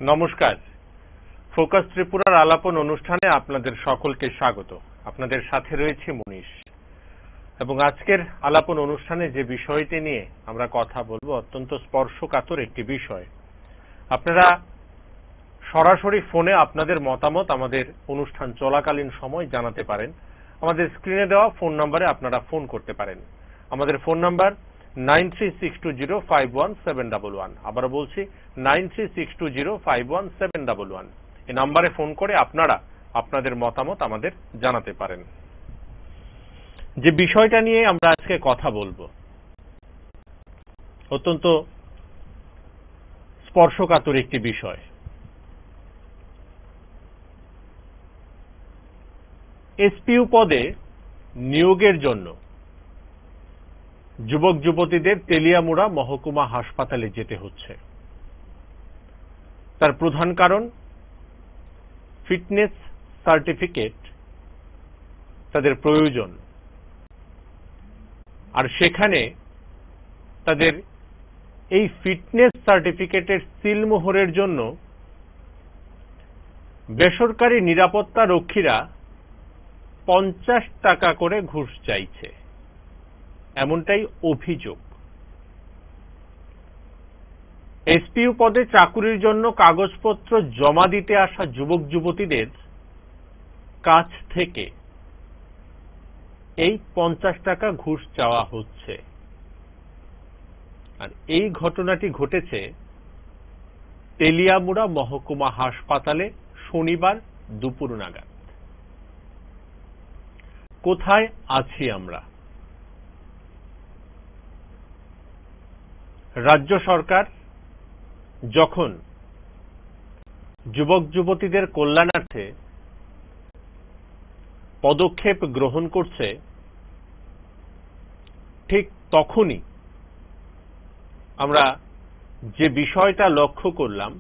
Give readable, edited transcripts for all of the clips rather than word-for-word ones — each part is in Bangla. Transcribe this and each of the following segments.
নমস্কার। ফোকাস ত্রিপুরার আলাপন অনুষ্ঠানে আপনাদের সকলকে স্বাগত। আপনাদের সাথে রয়েছে মনীষ এবং আজকের আলাপন অনুষ্ঠানে যে বিষয়টি নিয়ে আমরা কথা বলবো অত্যন্ত স্পর্শকাতর একটি বিষয়। আপনারা সরাসরি ফোনে আপনাদের মতামত আমাদের অনুষ্ঠান চলাকালীন সময় জানাতে পারেন। আমাদের স্ক্রিনে দেওয়া ফোন নম্বরে আপনারা ফোন করতে পারেন। আমাদের ফোন নাম্বার 9362051711। আবার বলছি 9362051711। এই নম্বরে ফোন করে আপনারা আপনাদের মতামত আমাদের জানাতে পারেন। যে বিষয়টা নিয়ে আমরা আজকে কথা বলবো অত্যন্ত স্পর্শকাতর একটি বিষয়। এসপিইউ পদে নিয়োগের জন্য যুবক যুবতীদের তেলিয়ামুড়া মহকুমা হাসপাতালে যেতে হচ্ছে। তার প্রধান কারণ ফিটনেস সার্টিফিকেট তাদের প্রয়োজন, আর সেখানে তাদের এই ফিটনেস সার্টিফিকেটের সিলমোহরের জন্য বেসরকারি নিরাপত্তা রক্ষীরা 50 টাকা করে ঘুষ চাইছে, এমনটাই অভিযোগ। এসপিইউ পদে চাকুরির জন্য কাগজপত্র জমা দিতে আসা যুবক যুবতীদের কাছ থেকে এই 50 টাকা ঘুষ চাওয়া হচ্ছে। আর এই ঘটনাটি ঘটেছে তেলিয়ামুড়া মহকুমা হাসপাতালে শনিবার দুপুর নাগাদ। কোথায় আছি আমরা? রাজ্য সরকার যখন যুবক যুবতীদের কল্যাণার্থে পদক্ষেপ গ্রহণ করছে, ঠিক তখনই আমরা যে বিষয়টা লক্ষ্য করলাম,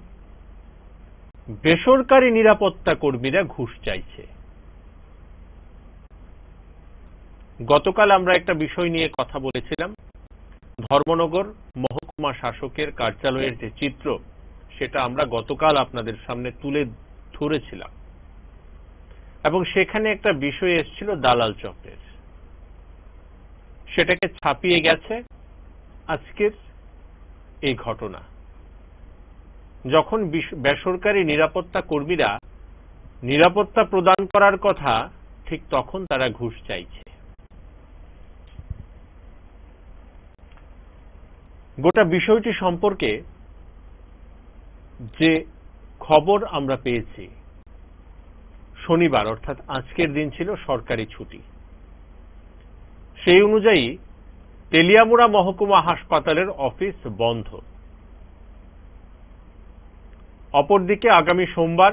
বেসরকারি নিরাপত্তা কর্মীরা ঘুষ চাইছে। গতকাল আমরা একটা বিষয় নিয়ে কথা বলেছিলাম। ধর্মনগর মহকুমা শাসকের কার্যালয়ের যে চিত্র, সেটা আমরা গতকাল আপনাদের সামনে তুলে ধরেছিলাম এবং সেখানে একটা বিষয় এসেছিল দালাল চক্রের। সেটাকে ছাপিয়ে গেছে আজকের এই ঘটনা, যখন বেসরকারি নিরাপত্তা কর্মীরা নিরাপত্তা প্রদান করার কথা, ঠিক তখন তারা ঘুষ চাইছে। গোটা বিষয়টি সম্পর্কে যে খবর আমরা পেয়েছি, শনিবার অর্থাৎ আজকের দিন ছিল সরকারি ছুটি। সেই অনুযায়ী তেলিয়ামুড়া মহকুমা হাসপাতালের অফিস বন্ধ। অপরদিকে আগামী সোমবার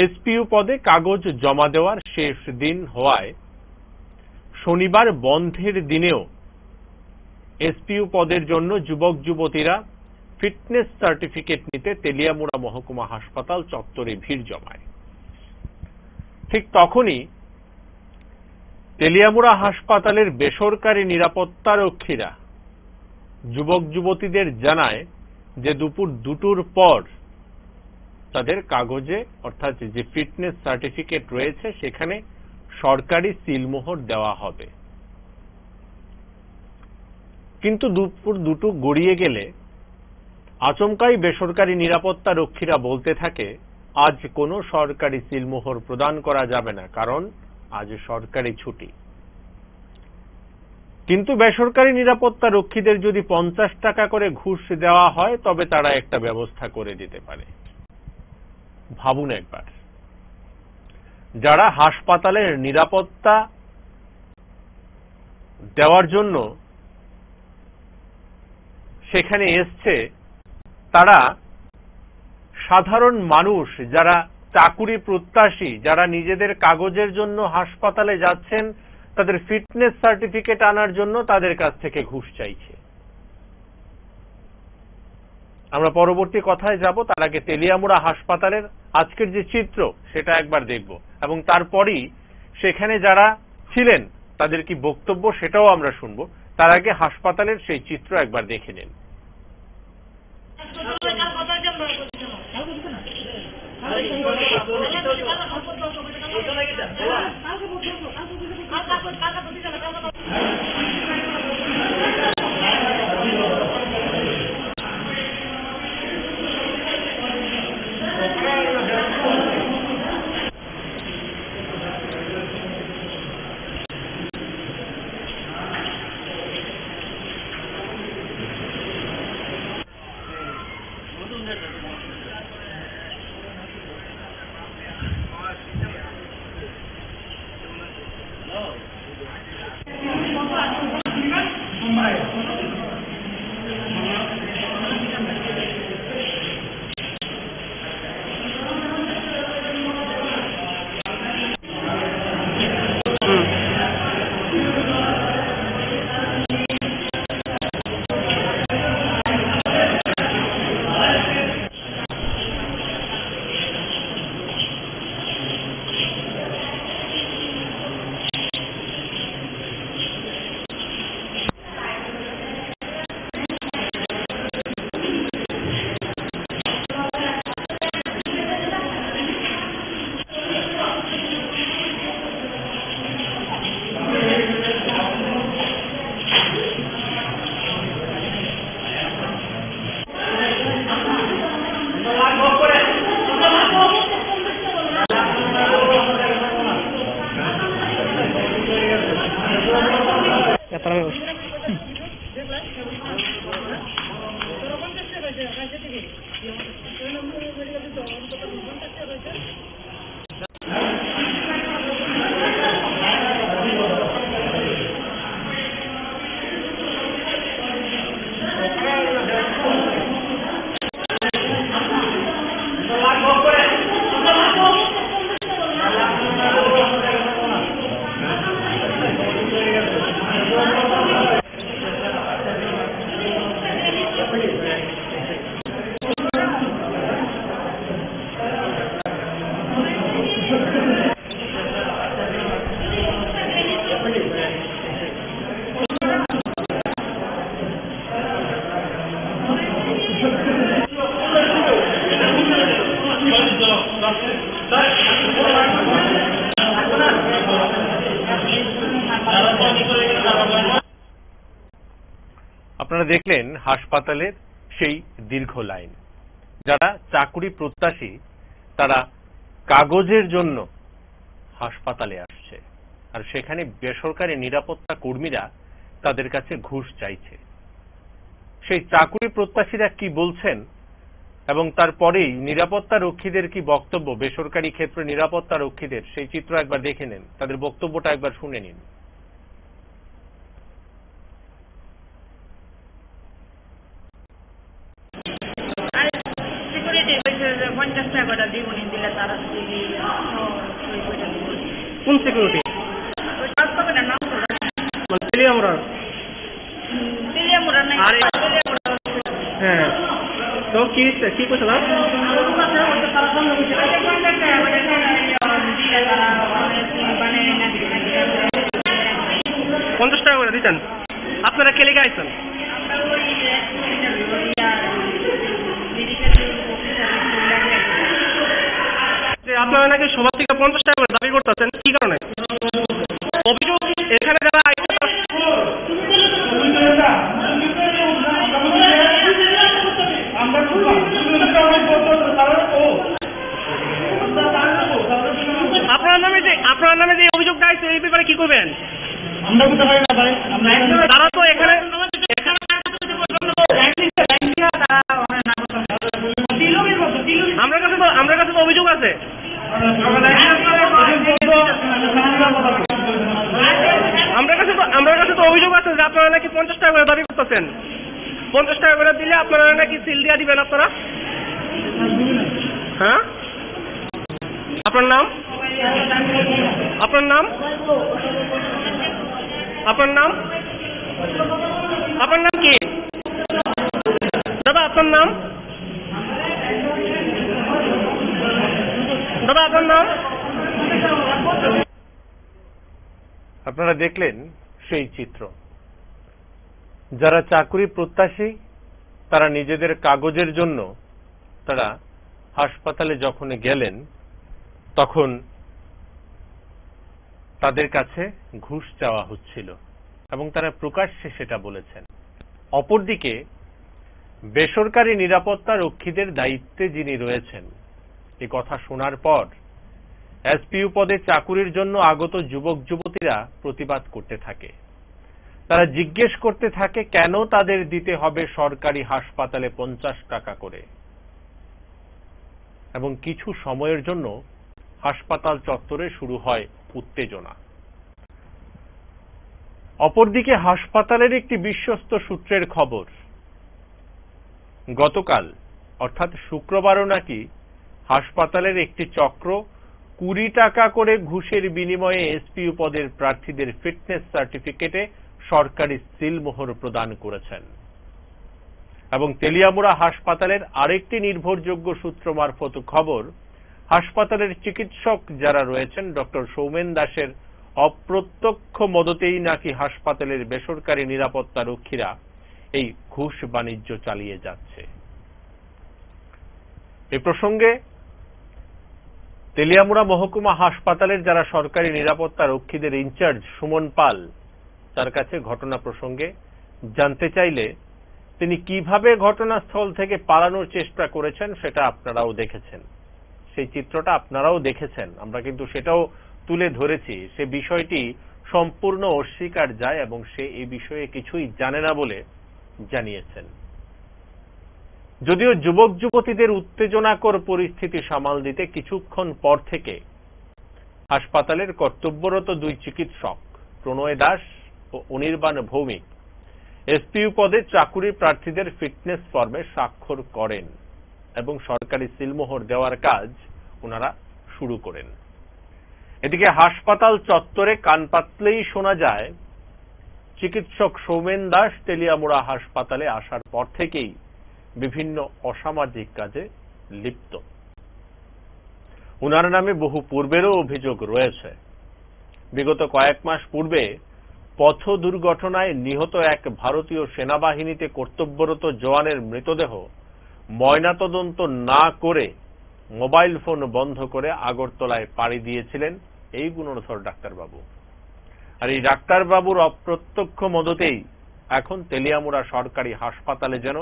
এসপিইউ পদে কাগজ জমা দেওয়ার শেষ দিন হওয়ায় শনিবার বন্ধের দিনেও এসপিইউ পদের জন্য যুবক যুবতীরা ফিটনেস সার্টিফিকেট নিতে তেলিয়ামুড়া মহকুমা হাসপাতাল চত্বরে ভিড় জমায়। ঠিক তখনই তেলিয়ামুড়া হাসপাতালের বেসরকারি নিরাপত্তা রক্ষীরা যুবক যুবতীদের জানায় যে দুপুর 2টোর পর তাদের কাগজে অর্থাৎ যে ফিটনেস সার্টিফিকেট রয়েছে সেখানে সরকারি সিলমোহর দেওয়া হবে। কিন্তু দুপুর 2টো গড়িয়ে গেলে আচমকাই বেসরকারি নিরাপত্তা রক্ষীরা বলতে থাকে, আজ কোনো সরকারি সিলমোহর প্রদান করা যাবে না, কারণ আজ সরকারি ছুটি। কিন্তু বেসরকারি নিরাপত্তা রক্ষীদের যদি 50 টাকা করে ঘুষ দেওয়া হয়, তবে তারা একটা ব্যবস্থা করে দিতে পারে। ভাবুন একবার, যারা হাসপাতালের নিরাপত্তা দেওয়ার জন্য সেখানে এসছে, তারা সাধারণ মানুষ, যারা চাকুরি প্রত্যাশী, যারা নিজেদের কাগজের জন্য হাসপাতালে যাচ্ছেন, তাদের ফিটনেস সার্টিফিকেট আনার জন্য তাদের কাছ থেকে ঘুষ চাইছে। আমরা পরবর্তী কথায় যাব, তার আগে তেলিয়ামুড়া হাসপাতালের আজকের যে চিত্র সেটা একবার দেখব এবং তারপরই সেখানে যারা ছিলেন তাদের কি বক্তব্য সেটাও আমরা শুনব। তার আগে হাসপাতালের সেই চিত্র একবার দেখে নিন। আপনারা দেখলেন হাসপাতালের সেই দীর্ঘ লাইন। যারা চাকরি প্রত্যাশী তারা কাগজের জন্য হাসপাতালে আসছে, আর সেখানে বেসরকারি নিরাপত্তা কর্মীরা তাদের কাছে ঘুষ চাইছে। সেই চাকরি প্রত্যাশীরা কি বলছেন এবং তারপরেই নিরাপত্তা রক্ষীদের কি বক্তব্য, বেসরকারি ক্ষেত্রে নিরাপত্তা রক্ষীদের, সেই চিত্র একবার দেখে নিন, তাদের বক্তব্যটা একবার শুনে নিন। কোন সিকিউরিটি? হ্যাঁ, তো কি কি করছে না? 50 টাকা করে দিতেন। আপনারা কে লিখে আইছেন? আপনারা নাকি সবার থেকে 50 টাকা করে দাবি করতেছেন, কি কারণে? অভিযোগ এখানে যারা আপনার নামে যে অভিযোগটা আছে এই ব্যাপারে কি করবেন? তারা তো এখানে আমরা কাছে তো অভিযোগ আছে। আমরা কাছে তো অভিযোগ আছে যে আপনারা নাকি 50 টাকা করে দাবি করতেছেন। 50 টাকা করে দিলে আপনারা নাকি সিল দিয়ে দিবেন আপনারা। হ্যাঁ, আপনার নাম? আপনার নাম? আপনার নাম? আপনার নাম কি দাদা? আপনার নাম দাদা? আপনার নাম? আপনারা দেখলেন সেই চিত্র। যারা চাকরি প্রত্যাশী তারা নিজেদের কাগজের জন্য তারা হাসপাতালে যখন গেলেন তখন তাদের কাছে ঘুষ চাওয়া হচ্ছিল এবং তারা প্রকাশ্যে সেটা বলেছেন। অপরদিকে বেসরকারি নিরাপত্তা রক্ষীদের দায়িত্বে যিনি রয়েছেন, এই কথা শোনার পর এসপিইউ পদে চাকুরির জন্য আগত যুবক যুবতীরা প্রতিবাদ করতে থাকে। তারা জিজ্ঞেস করতে থাকে কেন তাদের দিতে হবে সরকারি হাসপাতালে 50 টাকা করে, এবং কিছু সময়ের জন্য হাসপাতাল চত্বরে শুরু হয় উত্তেজনা। অপরদিকে হাসপাতালের একটি বিশ্বস্ত সূত্রের খবর, গতকাল অর্থাৎ শুক্রবারও নাকি হাসপাতালের একটি চক্র 20 টাকা করে ঘুষের বিনিময়ে এসপিইউ পদের প্রার্থীদের ফিটনেস সার্টিফিকেটে সরকারি সিলমোহর প্রদান করেছেন। এবং তেলিয়ামুড়া হাসপাতালের আরেকটি নির্ভরযোগ্য সূত্র মারফত খবর, হাসপাতালের চিকিৎসক যারা রয়েছেন ডক্টর সৌমেন দাসের অপ্রত্যক্ষ মদতেই নাকি হাসপাতালের বেসরকারি নিরাপত্তা রক্ষীরা এই ঘুষ বাণিজ্য চালিয়ে যাচ্ছে। এ প্রসঙ্গে তেলিয়ামুড়া মহকুমা হাসপাতালের যারা সরকারি নিরাপত্তা রক্ষীদের ইনচার্জ সুমন পাল, তার কাছে ঘটনা প্রসঙ্গে জানতে চাইলে তিনি কিভাবে ঘটনাস্থল থেকে পালানোর চেষ্টা করেছেন সেটা আপনারাও দেখেছেন, সেই চিত্রটা আপনারাও দেখেছেন। আমরা কিন্তু সেটাও তুলে ধরেছি। সে বিষয়টি সম্পূর্ণ অস্বীকার যায় এবং সে এই বিষয়ে কিছুই জানে না বলে জানিয়েছেন। যদিও যুবক যুবতীদের উত্তেজনাকর পরিস্থিতি সামাল দিতে কিছুক্ষণ পর থেকে হাসপাতালের কর্তব্যরত 2 চিকিৎসক প্রণয় দাস ও অনির্বাণ ভৌমিক এসপিইউ পদে চাকুরি প্রার্থীদের ফিটনেস ফর্মে স্বাক্ষর করেন এবং সরকারি সিলমোহর দেওয়ার কাজ ওনারা শুরু করেন। এদিকে হাসপাতাল চত্বরে কান পাতলেই শোনা যায় চিকিৎসক সৌমেন দাস তেলিয়ামুড়া হাসপাতালে আসার পর থেকেই বিভিন্ন অসামাজিক কাজে লিপ্ত। উনার নামে বহু পূর্বেরও অভিযোগ রয়েছে। বিগত কয়েক মাস পূর্বে পথ দুর্ঘটনায় নিহত এক ভারতীয় সেনাবাহিনীতে কর্তব্যরত জওয়ানের মৃতদেহ ময়নাতদন্ত না করে মোবাইল ফোন বন্ধ করে আগরতলায় পাড়ি দিয়েছিলেন এই গুণধর ডাক্তারবাবু। আর এই ডাক্তারবাবুর অপ্রত্যক্ষ মদতেই এখন তেলিয়ামুড়া সরকারি হাসপাতালে যেন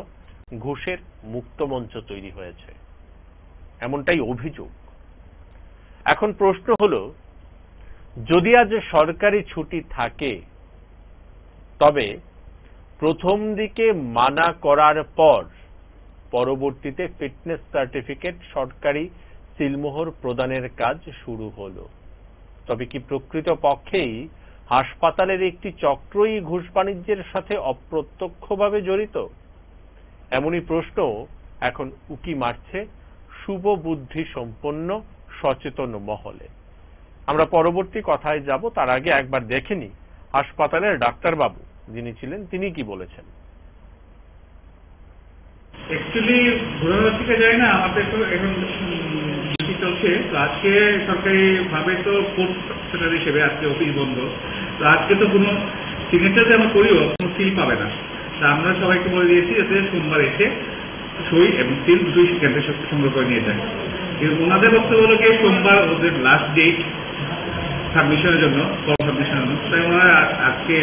ঘুষের মুক্তমঞ্চ তৈরি হয়েছে, এমনটাই অভিযোগ। এখন প্রশ্ন হলো, যদি আজ সরকারি ছুটি থাকে তবে প্রথম দিকে মানা করার পর পরবর্তীতে ফিটনেস সার্টিফিকেট সরকারি সিলমোহর প্রদানের কাজ শুরু হলো, তবে কি প্রকৃতপক্ষেই হাসপাতালের একটি চক্রই ঘুষ বাণিজ্যের সাথে অপ্রত্যক্ষভাবে জড়িত? এমনই প্রশ্ন এখন উকি মারছে শুভ বুদ্ধি সম্পন্ন সচেতন মহলে। আমরা পরবর্তী কথায় যাব, তার আগে একবার দেখে নিই হাসপাতালের ডাক্তারবাবু যিনি ছিলেন তিনি কি বলেছেন। অ্যাকচুয়ালি ঘোরানোর থেকে যায় না, আমাদের তো এখন ডিউটি চলছে। তো আজকে সরকারি ভাবে তো ফোর্থ সেক্রেটারি হিসেবে আজকে অফিস বন্ধ। তো আজকে তো কোনো সিগনেচার যে আমরা করিও কোনো সিল পাবে না। তা আমরা সবাইকে বলে দিয়েছি যাতে সোমবার এসে সই এবং সিল দুটোই কেন্দ্রে সংগ্রহ করে নিয়ে যায়। কিন্তু ওনাদের বক্তব্য হলো গিয়ে সোমবার ওদের লাস্ট ডেট সাবমিশনের জন্য, ফর্ম সাবমিশনের জন্য। তাই ওনারা আজকে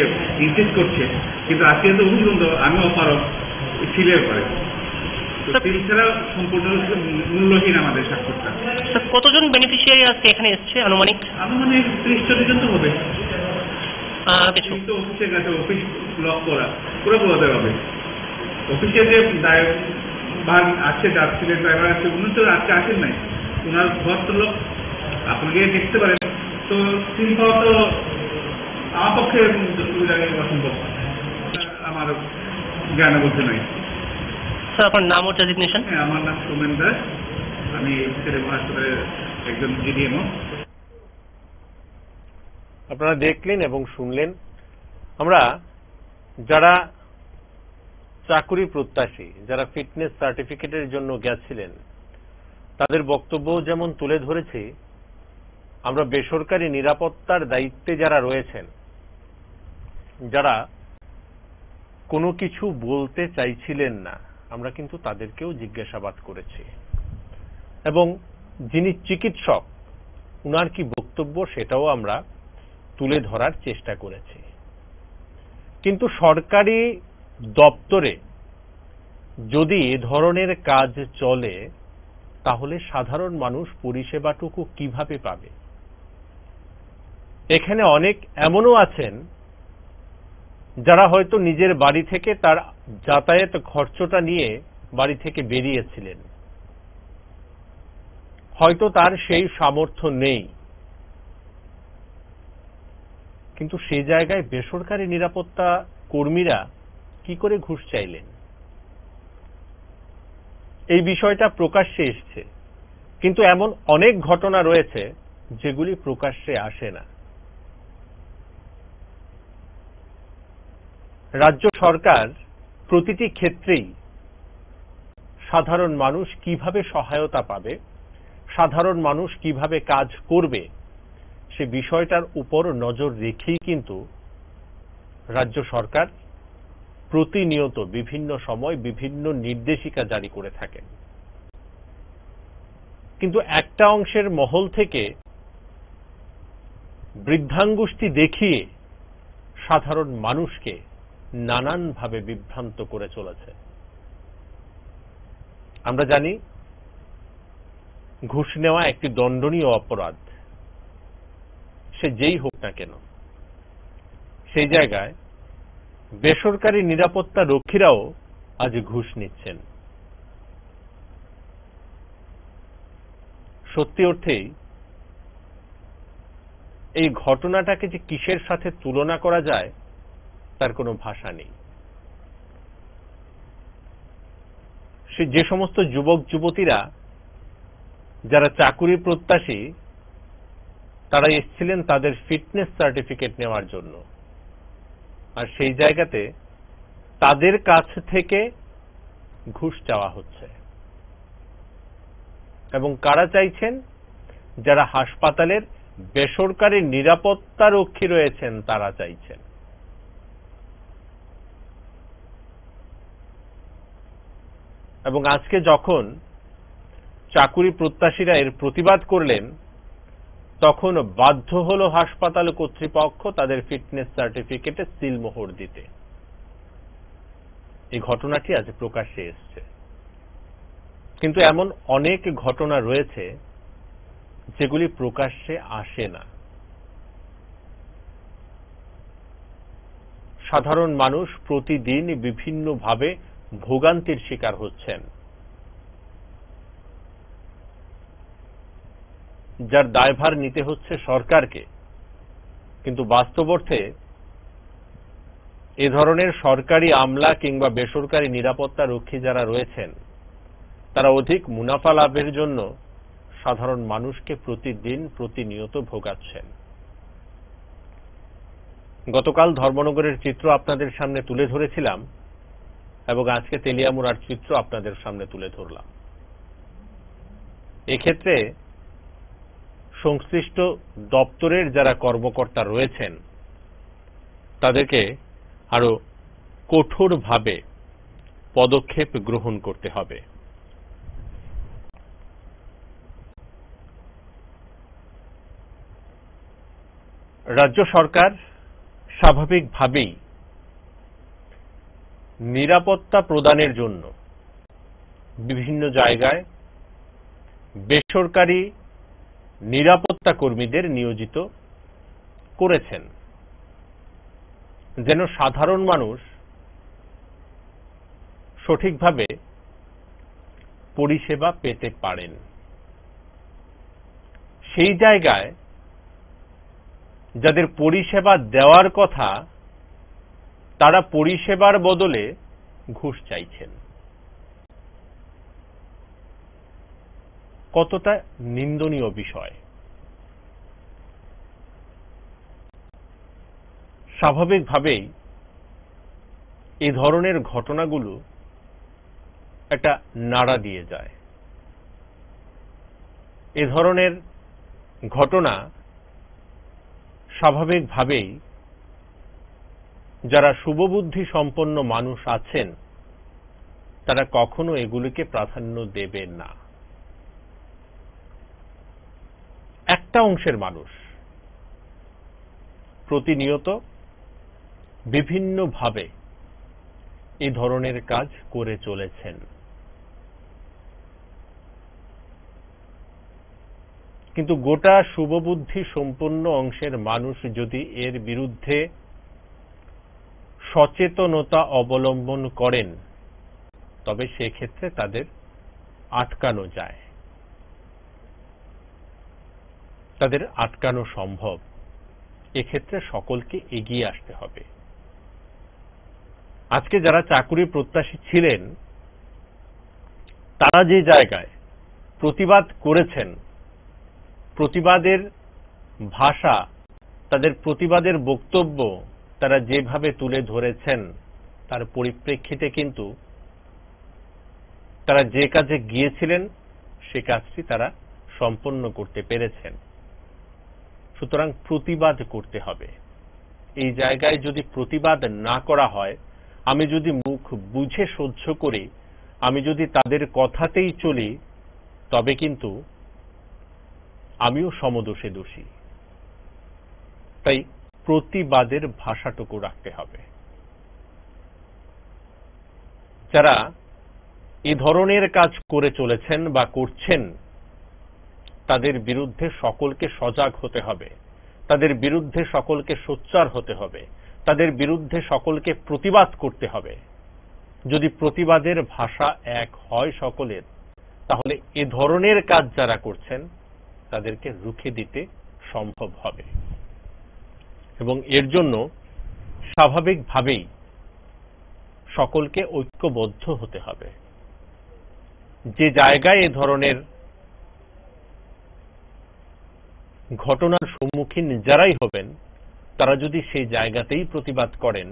ইনসিস্ট করছে, কিন্তু আজকে তো অফিস বন্ধ, আমি অপারক সিলের পরে সিল ছাড়া সম্পূর্ণ মূল্যহীন আমাদের স্বাক্ষরটা। কতজন বেনিফিশিয়ারি আজকে এখানে এসছে আনুমানিক? 30-40 জন তো হবে। কিছু কিন্তু অফিসের কাছে অফিস লক করা পুরো বোঝাতে হবে। অফিসে যে ভাগ আছে, যাচ্ছিলেন ড্রাইভার আছে, উনি তো আজকে আসেন নাই, ওনার ঘর তো লোক আপনি গিয়ে দেখতে পারেন। তো সিল পাওয়া তো আমার পক্ষে অসম্ভব, আমার জ্ঞানের মধ্যে নাই। স্যার আপনার নাম ও ডেজিগনেশন? হ্যাঁ, আমার নাম সোমেন দাস, আমি হাসপাতালের একজন জিডিএমও। আপনারা দেখলেন এবং শুনলেন, আমরা যারা চাকুরি প্রত্যাশী, যারা ফিটনেস সার্টিফিকেটের জন্য গেছিলেন তাদের বক্তব্য যেমন তুলে ধরেছি, আমরা বেসরকারি নিরাপত্তার দায়িত্বে যারা রয়েছেন, যারা কোনো কিছু বলতে চাইছিলেন না, আমরা কিন্তু তাদেরকেও জিজ্ঞাসাবাদ করেছি এবং যিনি চিকিৎসক উনার কি বক্তব্য সেটাও আমরা তুলে ধরার চেষ্টা করেছি। কিন্তু সরকারি দপ্তরে যদি এ ধরনের কাজ চলে তাহলে সাধারণ মানুষ পরিষেবাটুকু কিভাবে পাবে? এখানে অনেক এমনও আছেন যারা হয়তো নিজের বাড়ি থেকে তার যাতায়াত খরচটা নিয়ে বাড়ি থেকে বেরিয়েছিলেন, হয়তো তার সেই সামর্থ্য নেই, কিন্তু সেই জায়গায় বেসরকারি নিরাপত্তা কর্মীরা কি করে ঘুষ চাইলেন? এই বিষয়টা প্রকাশ্যে এসছে, কিন্তু এমন অনেক ঘটনা রয়েছে যেগুলি প্রকাশ্যে আসে না। রাজ্য সরকার প্রতিটি ক্ষেত্রেই সাধারণ মানুষ কিভাবে সহায়তা পাবে, সাধারণ মানুষ কিভাবে কাজ করবে, সে বিষয়টার উপর নজর রেখেই কিন্তু রাজ্য সরকার প্রতিনিয়ত বিভিন্ন সময় বিভিন্ন নির্দেশিকা জারি করে থাকেন। কিন্তু একটা অংশের মহল থেকে বৃদ্ধাঙ্গুষ্টি দেখিয়ে সাধারণ মানুষকে নানানভাবে বিভ্রান্ত করে চলেছে। আমরা জানি ঘুষ নেওয়া একটি দণ্ডনীয় অপরাধ, সে যেই হোক না কেন। সেই জায়গায় বেসরকারি নিরাপত্তা রক্ষীরাও আজ ঘুষ নিচ্ছেন। সত্যি অর্থেই এই ঘটনাটাকে যে কিসের সাথে তুলনা করা যায় তার কোনো ভাষা নেই। সে যে সমস্ত যুবক যুবতীরা যারা চাকুরি প্রত্যাশী তারা এসেছিলেন তাদের ফিটনেস সার্টিফিকেট নেওয়ার জন্য, আর সেই জায়গাতে তাদের কাছ থেকে ঘুষ চাওয়া হচ্ছে। এবং কারা চাইছেন? যারা হাসপাতালের বেসরকারি নিরাপত্তা রক্ষী রয়েছেন তারা চাইছেন। এবং আজকে যখন চাকুরি প্রত্যাশীরা এর প্রতিবাদ করলেন তখন বাধ্য হলো হাসপাতাল কর্তৃপক্ষ তাদের ফিটনেস সার্টিফিকেটে সিলমোহর দিতে। এই ঘটনাটি আজ প্রকাশ্যে এসছে। কিন্তু এমন অনেক ঘটনা রয়েছে যেগুলি প্রকাশ্যে আসে না। সাধারণ মানুষ প্রতিদিন বিভিন্নভাবে ভোগান্তির শিকার হচ্ছেন, যার দায়ভার নিতে হচ্ছে সরকারকে। কিন্তু বাস্তব অর্থে এ ধরনের সরকারি আমলা কিংবা বেসরকারি নিরাপত্তা রক্ষী যারা রয়েছেন, তারা অধিক মুনাফা লাভের জন্য সাধারণ মানুষকে প্রতিদিন প্রতিনিয়ত ভোগাচ্ছেন। গতকাল ধর্মনগরের চিত্র আপনাদের সামনে তুলে ধরেছিলাম এবং আজকে তেলিয়ামুড়ার চিত্র আপনাদের সামনে তুলে ধরলাম। এক্ষেত্রে সংশ্লিষ্ট দপ্তরের যারা কর্মকর্তা রয়েছেন তাদেরকে আরো কঠোরভাবে পদক্ষেপ গ্রহণ করতে হবে। রাজ্য সরকার স্বাভাবিকভাবেই নিরাপত্তা প্রদানের জন্য বিভিন্ন জায়গায় বেসরকারি নিরাপত্তা কর্মীদের নিয়োজিত করেছেন, যেন সাধারণ মানুষ সঠিকভাবে পরিষেবা পেতে পারেন। সেই জায়গায় যাদের পরিষেবা দেওয়ার কথা, তারা পরিষেবার বদলে ঘুষ চাইছেন। কতটা নিন্দনীয় বিষয়। স্বাভাবিকভাবেই এই ধরনের ঘটনাগুলো একটা নাড়া দিয়ে যায়। এ ধরনের ঘটনা স্বাভাবিকভাবেই যারা শুভবুদ্ধি সম্পন্ন মানুষ আছেন তারা কখনো এগুলিকে প্রাধান্য দেবেন না। একটা অংশের মানুষ প্রতিনিয়ত বিভিন্নভাবে এই ধরনের কাজ করে চলেছেন। কিন্তু গোটা শুভবুদ্ধি সম্পন্ন অংশের মানুষ যদি এর বিরুদ্ধে সচেতনতা অবলম্বন করেন, তবে সেক্ষেত্রে তাদের আটকানো যায়, তাদের আটকানো সম্ভব। এক্ষেত্রে সকলকে এগিয়ে আসতে হবে। আজকে যারা চাকুরি প্রত্যাশী ছিলেন, তারা যে জায়গায় প্রতিবাদ করেছেন, প্রতিবাদের ভাষা, তাদের প্রতিবাদের বক্তব্য তারা যেভাবে তুলে ধরেছেন, তার পরিপ্রেক্ষিতে কিন্তু তারা যে কাজে গিয়েছিলেন সে কাজটি তারা সম্পন্ন করতে পেরেছেন। সুতরাং প্রতিবাদ করতে হবে। এই জায়গায় যদি প্রতিবাদ না করা হয়, আমি যদি মুখ বুঝে সহ্য করি, আমি যদি তাদের কথাতেই চলি, তবে কিন্তু আমিও সমদোষে দোষী। তাই প্রতিবাদের ভাষাটুকু রাখতে হবে। যারা এ ধরনের কাজ করে চলেছেন বা করছেন, তাদের বিরুদ্ধে সকলকে সজাগ হতে হবে, তাদের বিরুদ্ধে সকলকে সোচ্চার হতে হবে, তাদের বিরুদ্ধে সকলকে প্রতিবাদ করতে হবে। যদি প্রতিবাদের ভাষা এক হয় সকলের, তাহলে এ ধরনের কাজ যারা করছেন তাদেরকে রুখে দিতে সম্ভব হবে। এবং এর জন্য স্বাভাবিকভাবেই সকলকে ঐক্যবদ্ধ হতে হবে। যে জায়গায় এ ধরনের ঘটনার সম্মুখীন যারাই হবেন, তারা যদি সেই জায়গাতেই প্রতিবাদ করেন,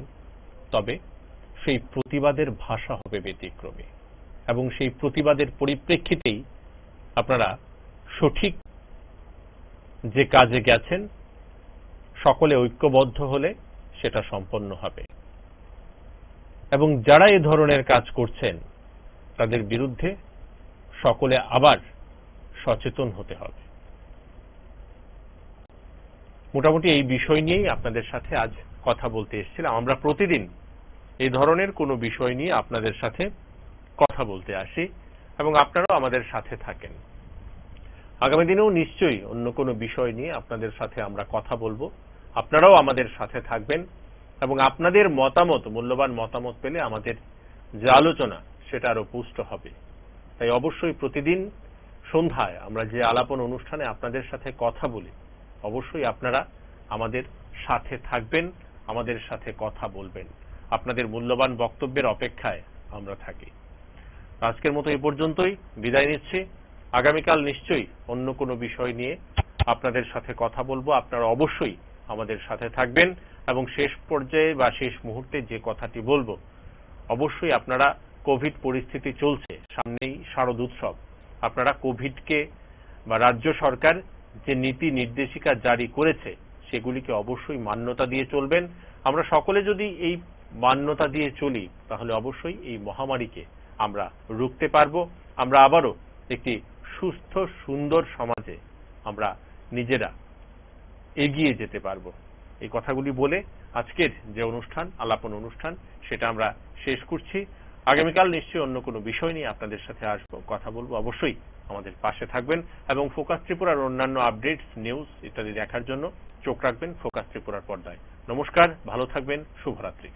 তবে সেই প্রতিবাদের ভাষা হবে ব্যতিক্রমী এবং সেই প্রতিবাদের পরিপ্রেক্ষিতেই আপনারা সঠিক যে কাজে গেছেন সকলে ঐক্যবদ্ধ হলে সেটা সম্পন্ন হবে। এবং যারা এ ধরনের কাজ করছেন তাদের বিরুদ্ধে সকলে আবার সচেতন হতে হবে। মোটামুটি এই বিষয় নিয়েই আপনাদের সাথে আজ কথা বলতে এসেছিলাম। আমরা প্রতিদিন এই ধরনের কোনো বিষয় নিয়ে আপনাদের সাথে কথা বলতে আসি এবং আপনারাও আমাদের সাথে থাকেন। আগামী দিনেও নিশ্চয়ই অন্য কোনো বিষয় নিয়ে আপনাদের সাথে আমরা কথা বলবো, আপনারাও আমাদের সাথে থাকবেন এবং আপনাদের মতামত, মূল্যবান মতামত পেলে আমাদের যে আলোচনা সেটা আরো পুষ্ট হবে। তাই অবশ্যই প্রতিদিন সন্ধ্যায় আমরা যে আলাপন অনুষ্ঠানে আপনাদের সাথে কথা বলি, অবশ্যই আপনারা আমাদের সাথে থাকবেন, আমাদের সাথে কথা বলবেন। আপনাদের মূল্যবান বক্তব্যের অপেক্ষায় আমরা থাকি। আজকের মতো এই পর্যন্তই বিদায় নিচ্ছি। আগামীকাল নিশ্চয়ই অন্য কোনো বিষয় নিয়ে আপনাদের সাথে কথা বলবো, আপনারা অবশ্যই আমাদের সাথে থাকবেন এবং শেষ পর্যায়ে বা শেষ মুহূর্তে যে কথাটি বলবো, অবশ্যই আপনারা কোভিড পরিস্থিতি চলছে, সামনেই শারদ উৎসব, আপনারা কোভিডকে বা রাজ্য সরকার যে নীতি নির্দেশিকা জারি করেছে সেগুলিকে অবশ্যই মান্যতা দিয়ে চলবেন। আমরা সকলে যদি এই মান্যতা দিয়ে চলি তাহলে অবশ্যই এই মহামারীকে আমরা রুখতে পারবো, আমরা আবারও একটি সুস্থ সুন্দর সমাজে আমরা নিজেরা এগিয়ে যেতে পারবো। এই কথাগুলি বলে আজকের যে অনুষ্ঠান, আলাপন অনুষ্ঠান, সেটা আমরা শেষ করছি। আগামীকাল নিশ্চয়ই অন্য কোনো বিষয় নিয়ে আপনাদের সাথে আসবো, কথা বলবো। অবশ্যই আমাদের পাশে থাকবেন এবং ফোকাস ত্রিপুরার অন্যান্য আপডেটস, নিউজ ইত্যাদি দেখার জন্য চোখ রাখবেন ফোকাস ত্রিপুরার পর্দায়। নমস্কার, ভালো থাকবেন, শুভরাত্রি।